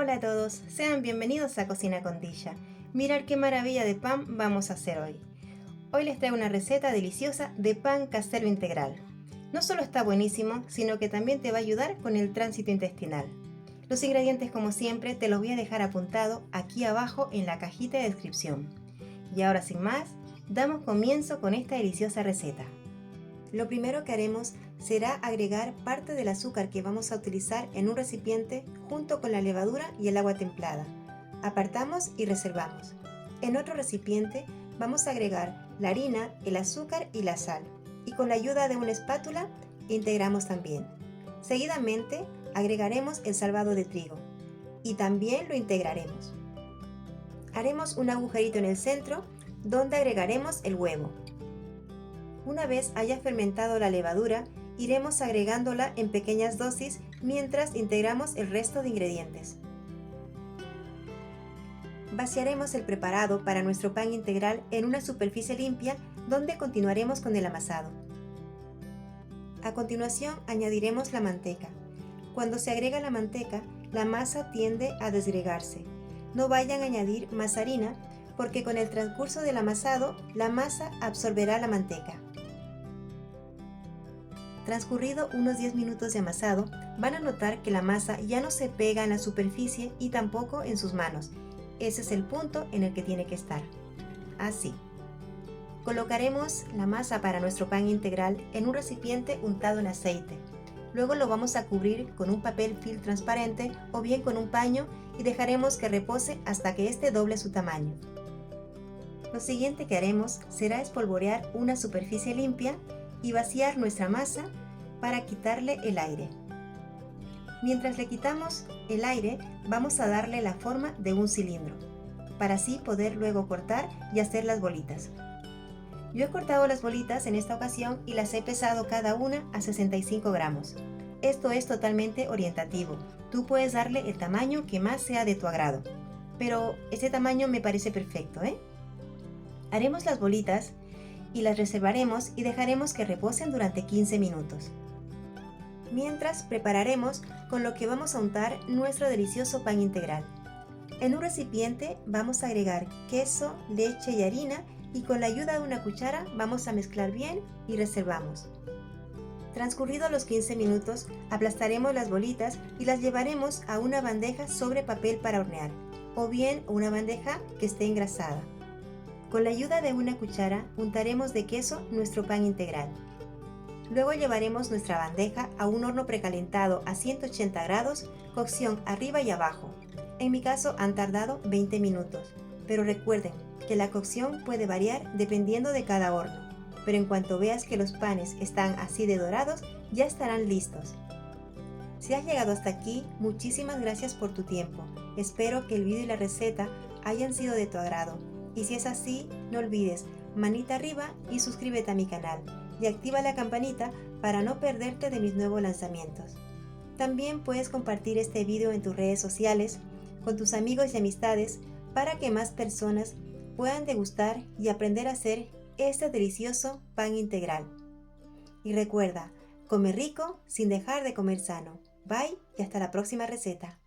Hola a todos, sean bienvenidos a Cocina con Tisha. Mirad qué maravilla de pan vamos a hacer hoy. Hoy les traigo una receta deliciosa de pan casero integral. No solo está buenísimo, sino que también te va a ayudar con el tránsito intestinal. Los ingredientes, como siempre, te los voy a dejar apuntado aquí abajo en la cajita de descripción. Y ahora, sin más, damos comienzo con esta deliciosa receta. Lo primero que haremos será agregar parte del azúcar que vamos a utilizar en un recipiente junto con la levadura y el agua templada. Apartamos y reservamos. En otro recipiente vamos a agregar la harina, el azúcar y la sal, y con la ayuda de una espátula integramos también. Seguidamente agregaremos el salvado de trigo y también lo integraremos. Haremos un agujerito en el centro donde agregaremos el huevo. Una vez haya fermentado la levadura, iremos agregándola en pequeñas dosis mientras integramos el resto de ingredientes. Vaciaremos el preparado para nuestro pan integral en una superficie limpia donde continuaremos con el amasado. A continuación añadiremos la manteca. Cuando se agrega la manteca, la masa tiende a desgregarse. No vayan a añadir más harina porque con el transcurso del amasado la masa absorberá la manteca. Transcurrido unos 10 minutos de amasado, van a notar que la masa ya no se pega en la superficie y tampoco en sus manos. Ese es el punto en el que tiene que estar. Así. Colocaremos la masa para nuestro pan integral en un recipiente untado en aceite. Luego lo vamos a cubrir con un papel film transparente o bien con un paño y dejaremos que repose hasta que éste doble su tamaño. Lo siguiente que haremos será espolvorear una superficie limpia y vaciar nuestra masa para quitarle el aire. Mientras le quitamos el aire, vamos a darle la forma de un cilindro, para así poder luego cortar y hacer las bolitas. Yo he cortado las bolitas en esta ocasión y las he pesado cada una a 65 gramos. Esto es totalmente orientativo, tú puedes darle el tamaño que más sea de tu agrado, pero este tamaño me parece perfecto, Haremos las bolitas y las reservaremos y dejaremos que reposen durante 15 minutos. Mientras prepararemos con lo que vamos a untar nuestro delicioso pan integral. En un recipiente vamos a agregar queso, leche y harina y con la ayuda de una cuchara vamos a mezclar bien y reservamos. Transcurridos los 15 minutos, aplastaremos las bolitas y las llevaremos a una bandeja sobre papel para hornear o bien una bandeja que esté engrasada. Con la ayuda de una cuchara untaremos de queso nuestro pan integral. Luego llevaremos nuestra bandeja a un horno precalentado a 180 grados, cocción arriba y abajo. En mi caso han tardado 20 minutos, pero recuerden que la cocción puede variar dependiendo de cada horno. Pero en cuanto veas que los panes están así de dorados, ya estarán listos. Si has llegado hasta aquí, muchísimas gracias por tu tiempo. Espero que el vídeo y la receta hayan sido de tu agrado. Y si es así, no olvides manita arriba y suscríbete a mi canal y activa la campanita para no perderte de mis nuevos lanzamientos. También puedes compartir este video en tus redes sociales con tus amigos y amistades para que más personas puedan degustar y aprender a hacer este delicioso pan integral. Y recuerda, come rico sin dejar de comer sano. Bye y hasta la próxima receta.